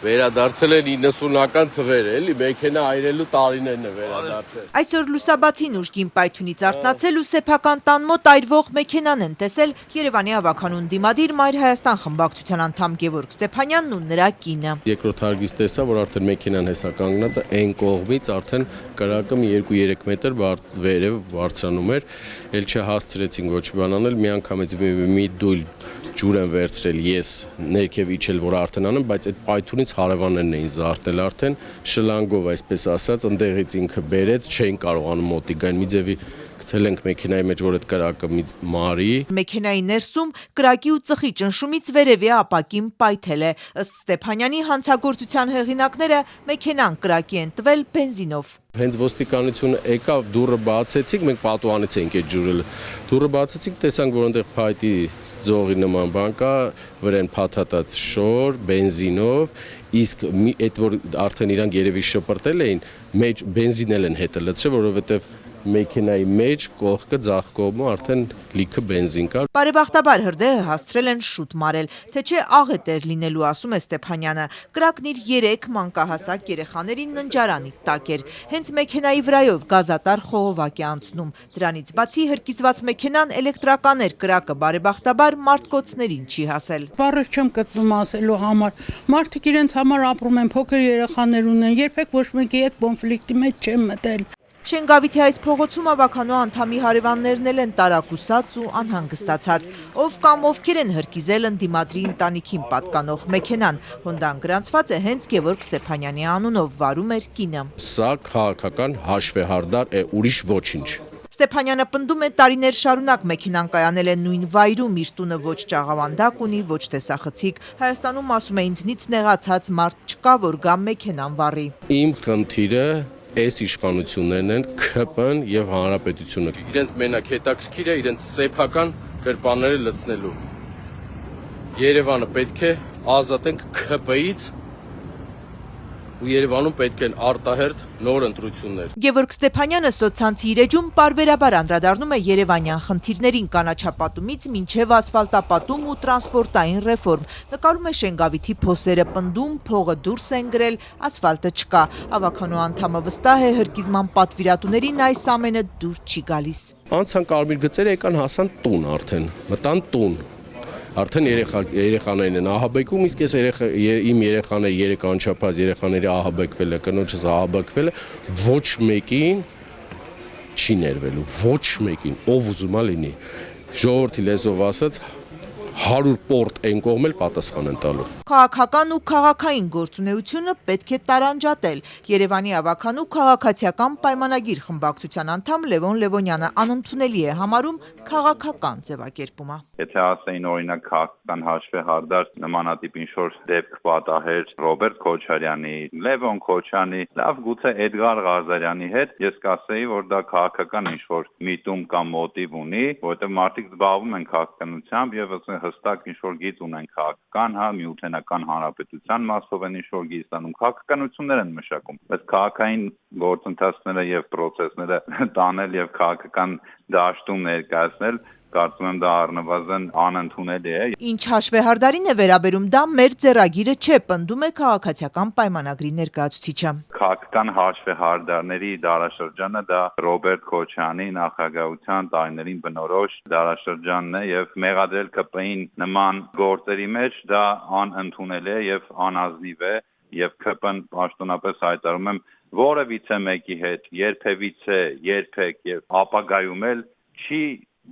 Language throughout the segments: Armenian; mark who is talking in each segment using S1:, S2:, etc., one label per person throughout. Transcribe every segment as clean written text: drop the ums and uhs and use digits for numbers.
S1: Վերադարձել են 90-ական թվերը, էլի մեքենա այրելու տարիներն է վերադարձել։
S2: Այսօր լուսաբացին ուժգին պայթյունից արթնացել ու սեփական տան մոտ այրվող մեքենան են տեսել Երևանի ավականուն դիմադիր Մայր Հայաստան խմբակցության անդամ Գևորգ Ստեփանյանն ու նրա կինը։
S1: Երկրորդ հարգից տեսա, որ արդեն մեքենան հեսա կանգնած է, այն կողմից արդեն կրակը 2-3 մետր վերև բարձրանում էր, էլ չհասցրեցին ոչ բան անել, միանգամից մի դույլ ջուր են վերցրել ես ներքև իջել, որ արդեն անեմ, բայց այդ պայթյունից հարևաններն էին զարթել արդեն, շլանգով այսպես ասած, ընդեղից ինքը բերեց, չէին կարողանում մոտիկ գան, մի ձևի գցել ենք մեքենայի մեջ, որ այդ կրակը մի մարի։
S2: Մեքենայի ներսում կրակի ու ծխի ճնշումից վերևի ապակին պայթել է։ Ըստ Ստեփանյանի հանցագործության հեղինակները մեքենան կրակի են տվել բենզինով։
S1: Հենց ոստիկանությունը եկավ, դուռը բացեցինք, մենք պատուհանից էինք այդ ջուրը։ Դուռը բացեցինք, տեսանք, որ այնտեղ փայտի ձողի նման բան կա, վրան փաթաթած շոր, բենզինով, իսկ այդ որ արդեն իրանք երևի շպրտել էին, մեջ բենզինել են հետը լցրել, որովհետև մեքենայի մեջ կողքը ձախ կողմը արդեն լիքը բենզին կար։
S2: Բարեբախտաբար հրդեհը հասցրել են շուտ մարել, թե չէ աղետ էր լինելու, ասում է Ստեփանյանը։ Կրակն իր 3 մանկահասակ երեխաներին ննջարանի տակ էր։ Հենց մեքենայի վրայով գազատար խողովակ է անցնում։ Դրանից բացի հրկիզված մեքենան էլեկտրական էր, կրակը բարեբախտաբար մարդկոցներին չի հասել։
S3: Բառեր չեմ գտնում ասելու համար։ Մարդիկ իրենց համար ապրում են, փոքր երեխաներ ունեն, երբեք ոչ մեկի հետ կոնֆլիկտի մեջ չեմ մտել։
S2: Շենգավիթի այս փողոցում ավականու անդամի հարևաններն էլ են տարակուսած ու անհանգստացած։ Ով կամ ովքեր են հրկիզել ընդդիմադրի ընտանիքին պատկանող մեքենան։ Հոնդան գրանցված է հենց Գևորգ Ստեփանյանի անունով, վարում էր կինը։
S1: Սա քաղաքական հաշվեհարդար է, ուրիշ ոչինչ։
S2: Ստեփանյանը պնդում է տարիներ շարունակ մեքենան կայանել է նույն վայրում, իր տունը ոչ ճաղավանդակ ունի, ոչ տեսախցիկ։ Հայաստանում ասում է ինձնից նեղացած մարդ չկա, որ գա մեքենան վառի։
S1: Իմ խնդիրը այս իշխանություններն են, ՔՊ-ն եւ հանրապետությունը։ Իրենց մենակ հետաքրքիր է իրենց սեփական գրպանները լցնելու։ Երևանը պետք է ազատենք ՔՊ-ից ու Երևանում պետք են արտահերթ նոր ընտրություններ։
S2: Գևորգ Ստեփանյանը սոցցանցի իր էջում պարբերաբար անդրադառնում է երևանյան խնդիրներին կանաչապատումից մինչև ասֆալտապատում ու տրանսպորտային ռեֆորմ։ Նկարում է Շենգավիթի փոսերը, պնդում փողը դուրս են գրել, ասֆալտը չկա։ Ավականու անդամը վստահ է հրկիզման պատվիրատուներին այս ամենը դուր չի գալիս։
S1: Անցան կարմիր գծերը եկան հասան տուն արդեն, մտան տուն։ Արդեն երեխաներին են ահաբեկում, իսկ իմ երեխաները 3 անչափահաս երեխաների ահաբեկվել է, կնոջս ահաբեկվել է, ոչ մեկին չի ներվելու, ոչ մեկին, ով ուզում է լինի։ Ժողովրդի լեզվով ասած 100 պորտ են կողմել պատասխան են տալու։
S2: Քաղաքական ու քաղաքային գործունեությունը պետք է տարանջատել։ Երևանի ավականու քաղաքացիական պայմանագիր խմբակցության անդամ Լևոն Լևոնյանը անընդունելի է համարում քաղաքական ձևակերպումը։
S4: Եթե ասեին օրինակ քաղաքական հաշվեհարդար նմանատիպ ինչ-որ դեպք պատահեր Ռոբերտ Քոչարյանի, Լևոն Քոչյանի, լավ գուցե Էդգար Ղազարյանի հետ, ես կասեի, որ դա քաղաքական ինչ-որ միտում կամ մոտիվ ունի, որովհետև մարդիկ զբաղվում են քաղաքականությամբ եւ հստակ ինչ-որ գիծ ունեն քաղաքական, միութենական հանրապետության մասով են ինչ-որ գիծ ստանում, քաղաքականություններ են մշակում, բայց քաղաքային գործընթացները եւ պրոցեսները տանել եւ քաղաքական դաշտում ներկայացնել կարծում եմ դա առնվազն անընդունելի է։
S2: Ինչ հաշվեհարդարին է վերաբերում, դա մեր ձեռագիրը չէ, պնդում է քաղաքացիական պայմանագրի ներկայացուցիչը։
S4: Քաղաքական հաշվեհարդարների դարաշրջանը դա Ռոբերտ Քոչյանի նախագահության տարիներին բնորոշ դարաշրջանն է եւ մեղադրել ԿՊ-ին նման գործերի մեջ դա անընդունելի է եւ անազնիվ է եւ ԿՊ-ն պաշտոնապես հայտարարում եմ որևիցե մեկի հետ երբևիցե երբեք եւ ապագայում էլ չի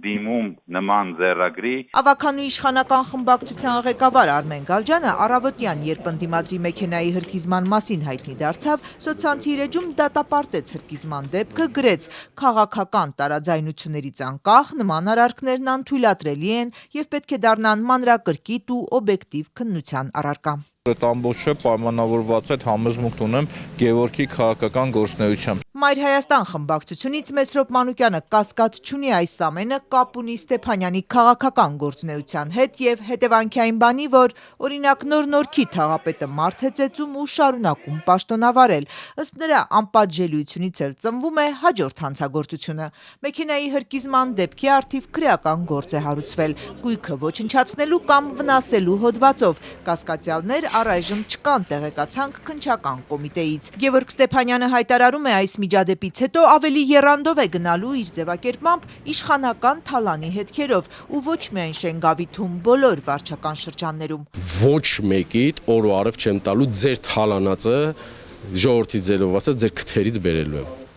S4: դիմում նման ձեռագրի։
S2: Ավականու իշխանական խմբակցության ղեկավար Արմեն Գալջյանը առավոտյան, երբ ընդդիմադրի մեքենայի հրկիզման մասին հայտնի դարձավ, սոցցանցի իր էջում դատապարտեց հրկիզման դեպքը, գրեց. քաղաքական տարաձայնություններից անկախ նման արարքներն անթույլատրելի են եւ պետք է դառնան մանրակրկիտ ու օբյեկտիվ քննության առարկա։
S5: Այդ ամբողջը պայմանավորված է համոզմունք ունեմ Գևորգի քաղաքական գործունեությամբ։
S2: Մայր Հայաստան խմբակցությունից Մեսրոպ Մանուկյանը կասկած չունի այս ամենը կապ ունի Ստեփանյանի քաղաքական գործունեության հետ եւ հետևանքի այն բանի, որ օրինակ նոր-նորքի թաղապետը մարդ է ծեծում ու շարունակում պաշտոնավարել։ Ըստ նրա անպատժելիությունից էլ ծնվում է հաջորդ հանցագործությունը։ Մեքենայի հրկիզման դեպքի առթիվ քրեական գործ է հարուցվել, գույքը ոչնչացնելու կամ վնասելու հոդվածով։ Կասկածյալներ առայժմ չկան, տեղեկացանք քննչական կոմիտեից։ Գևորգ Ստեփանյանը հայտարարում է այս միջադեպից հետո ավելի եռանդով է գնալու իր ձևակերպմամբ իշխանական թալանի հետքերով ու ոչ միայն Շենգավիթում, բոլոր վարչական շրջաններում։
S1: Ոչ մեկիդ օր ու արև չեմ տալու ձեր թալանածը ժողովրդի ձելով ասած ձեր քթերից բերելու եմ։